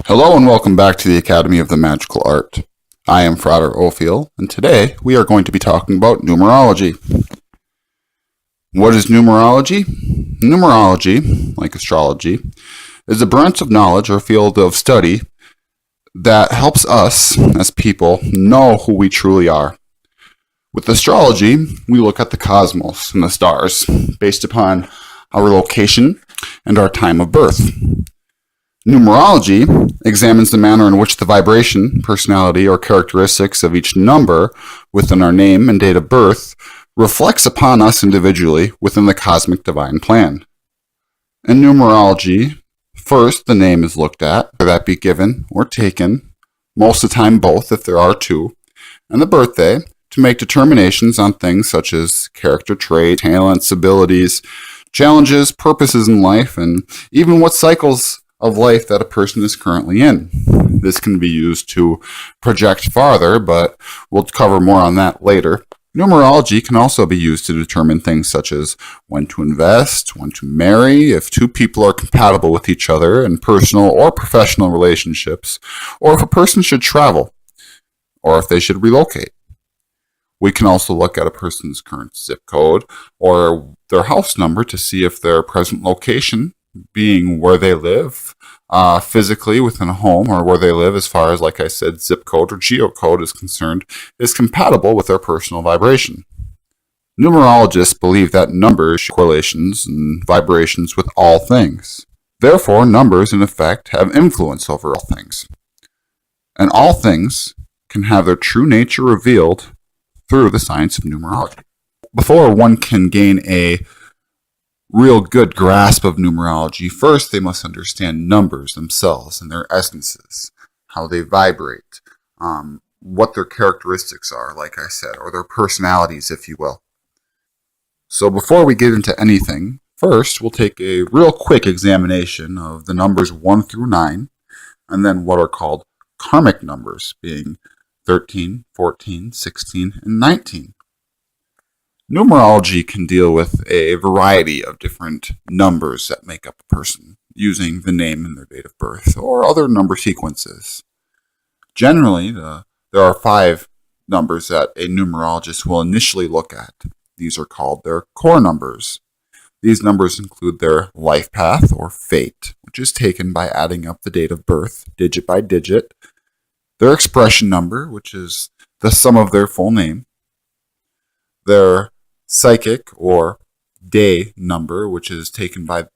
Hello and welcome back to the Academy of the Magical Art. I am Frater Ophiel, and today we are going to be talking about numerology. What is numerology? Numerology, like astrology, is a branch of knowledge or field of study that helps us as people know who we truly are. With astrology, we look at the cosmos and the stars based upon our location and our time of birth. Numerology examines the manner in which the vibration, personality, or characteristics of each number within our name and date of birth reflects upon us individually within the cosmic divine plan. In numerology, first the name is looked at, whether that be given or taken, most of the time both if there are two, and the birthday to make determinations on things such as character traits, talents, abilities, challenges, purposes in life, and even what cycles of life that a person is currently in. This can be used to project farther, but we'll cover more on that later. Numerology can also be used to determine things such as when to invest, when to marry, if two people are compatible with each other in personal or professional relationships, or if a person should travel, or if they should relocate. We can also look at a person's current zip code or their house number to see if their present location, being where they live physically within a home, or where they live as far as, like I said, zip code or geocode is concerned, is compatible with their personal vibration. Numerologists believe that numbers share correlations and vibrations with all things. Therefore, numbers in effect have influence over all things. And all things can have their true nature revealed through the science of numerology. Before one can gain a real good grasp of numerology, first they must understand numbers themselves and their essences, how they vibrate, what their characteristics are, like I said, or their personalities, if you will. So before we get into anything, first we'll take a real quick examination of the numbers 1 through 9, and then what are called karmic numbers, being 13, 14, 16, and 19. Numerology can deal with a variety of different numbers that make up a person, using the name and their date of birth, or other number sequences. Generally, there are 5 numbers that a numerologist will initially look at. These are called their core numbers. These numbers include their life path, or fate, which is taken by adding up the date of birth, digit by digit, their expression number, which is the sum of their full name, their psychic or day number, which is taken by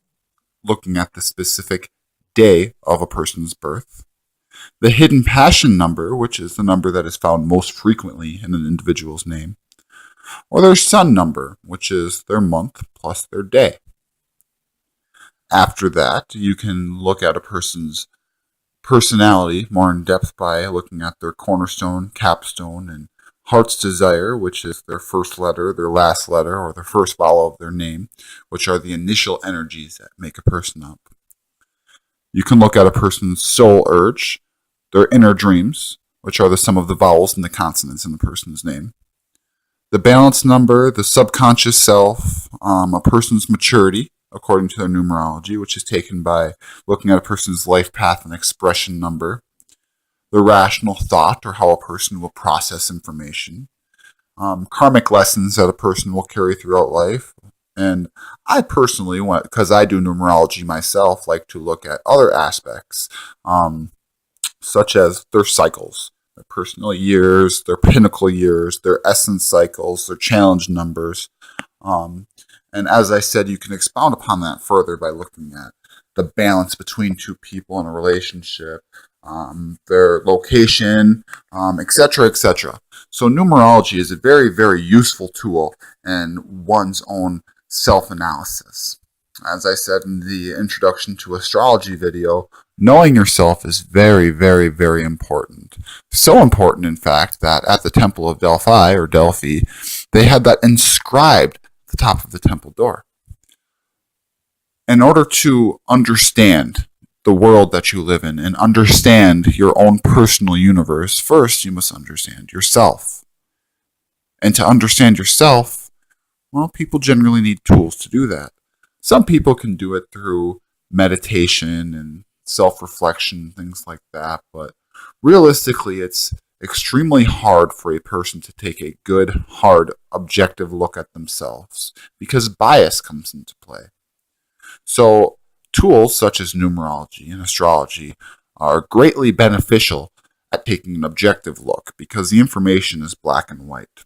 looking at the specific day of a person's birth, the hidden passion number, which is the number that is found most frequently in an individual's name, or their sun number, which is their month plus their day. After that, you can look at a person's personality more in depth by looking at their cornerstone, capstone, and heart's desire, which is their first letter, their last letter, or the first vowel of their name, which are the initial energies that make a person up. You can look at a person's soul urge, their inner dreams, which are the sum of the vowels and the consonants in the person's name, the balance number, the subconscious self, a person's maturity, according to their numerology, which is taken by looking at a person's life path and expression number, the rational thought, or how a person will process information, karmic lessons that a person will carry throughout life. And I personally, because I do numerology myself, like to look at other aspects, such as their cycles, their personal years, their pinnacle years, their essence cycles, their challenge numbers. And as I said, you can expound upon that further by looking at the balance between two people in a relationship, their location, etc., etc. So numerology is a very, very useful tool in one's own self-analysis. As I said in the introduction to astrology video, knowing yourself is very, very, very important. So important, in fact, that at the Temple of Delphi, or Delphi, they had that inscribed at the top of the temple door. In order to understand the world that you live in and understand your own personal universe, first you must understand yourself. And to understand yourself, well, people generally need tools to do that. Some people can do it through meditation and self-reflection, things like that. But realistically, it's extremely hard for a person to take a good, hard, objective look at themselves because bias comes into play. So tools such as numerology and astrology are greatly beneficial at taking an objective look because the information is black and white.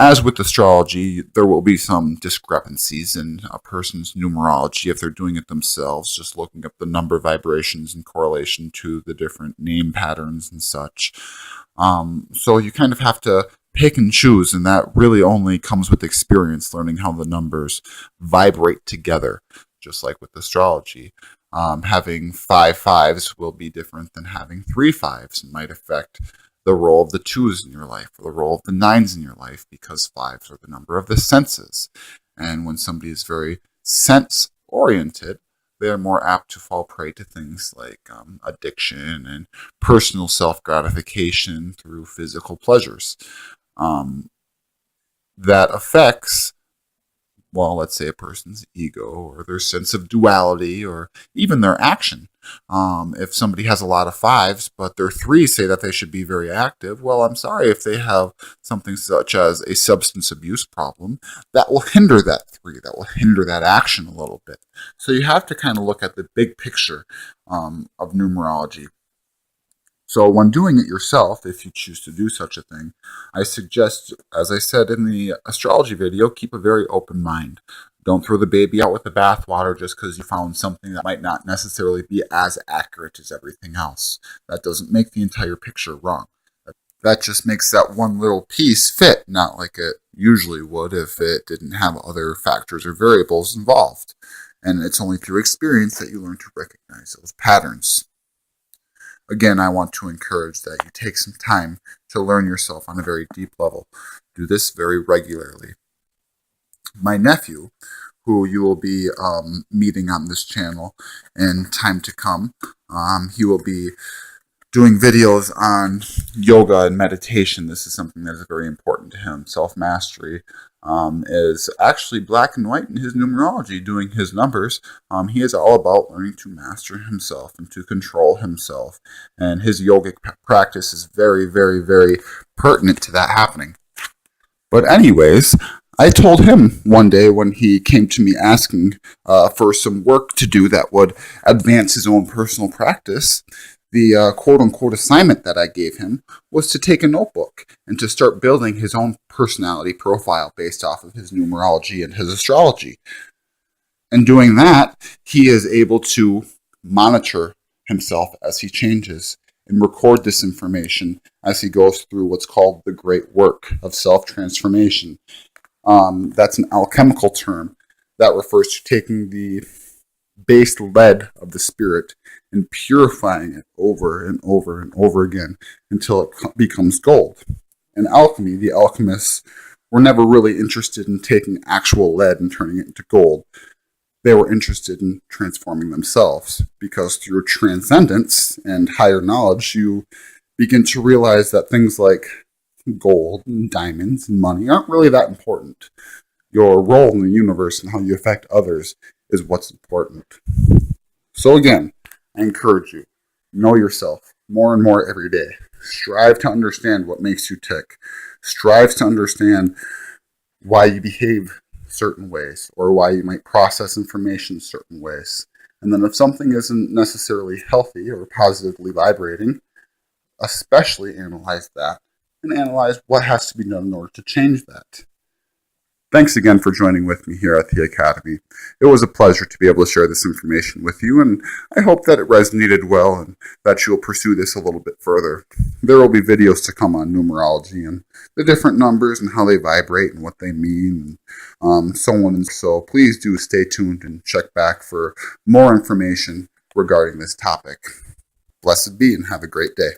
As with astrology, there will be some discrepancies in a person's numerology if they're doing it themselves, just looking up the number vibrations in correlation to the different name patterns and such. So you kind of have to pick and choose, and that really only comes with experience, learning how the numbers vibrate together, just like with astrology. Having 5 fives will be different than having 3 fives. It might affect the role of the 2s in your life or the role of the 9s in your life because 5s are the number of the senses. And when somebody is very sense oriented, they are more apt to fall prey to things like addiction and personal self-gratification through physical pleasures. That affects, well, let's say a person's ego or their sense of duality or even their action. If somebody has a lot of 5s, but their 3s say that they should be very active, well, I'm sorry, if they have something such as a substance abuse problem, that will hinder that 3, that will hinder that action a little bit. So you have to kind of look at the big picture of numerology. So when doing it yourself, if you choose to do such a thing, I suggest, as I said in the astrology video, keep a very open mind. Don't throw the baby out with the bathwater just because you found something that might not necessarily be as accurate as everything else. That doesn't make the entire picture wrong. That just makes that one little piece fit, not like it usually would if it didn't have other factors or variables involved. And it's only through experience that you learn to recognize those patterns. Again, I want to encourage that you take some time to learn yourself on a very deep level. Do this very regularly. My nephew, who you will be meeting on this channel in time to come, he will be doing videos on yoga and meditation. This is something that is very important to him. Self-mastery is actually black and white in his numerology, doing his numbers. He is all about learning to master himself and to control himself. And his yogic practice is very, very, very pertinent to that happening. But anyways, I told him one day when he came to me asking for some work to do that would advance his own personal practice, the quote-unquote assignment that I gave him was to take a notebook and to start building his own personality profile based off of his numerology and his astrology. And doing that, he is able to monitor himself as he changes and record this information as he goes through what's called the great work of self-transformation. That's an alchemical term that refers to taking the base lead of the spirit and purifying it over and over and over again until it becomes gold. In alchemy, the alchemists were never really interested in taking actual lead and turning it into gold. They were interested in transforming themselves because through transcendence and higher knowledge, you begin to realize that things like gold and diamonds and money aren't really that important. Your role in the universe and how you affect others is what's important. So again, I encourage you, know yourself more and more every day. Strive to understand what makes you tick. Strive to understand why you behave certain ways or why you might process information certain ways. And then if something isn't necessarily healthy or positively vibrating, especially analyze that and analyze what has to be done in order to change that. Thanks again for joining with me here at the Academy. It was a pleasure to be able to share this information with you, and I hope that it resonated well and that you'll pursue this a little bit further. There will be videos to come on numerology and the different numbers and how they vibrate and what they mean, and so on and so. Please do stay tuned and check back for more information regarding this topic. Blessed be and have a great day.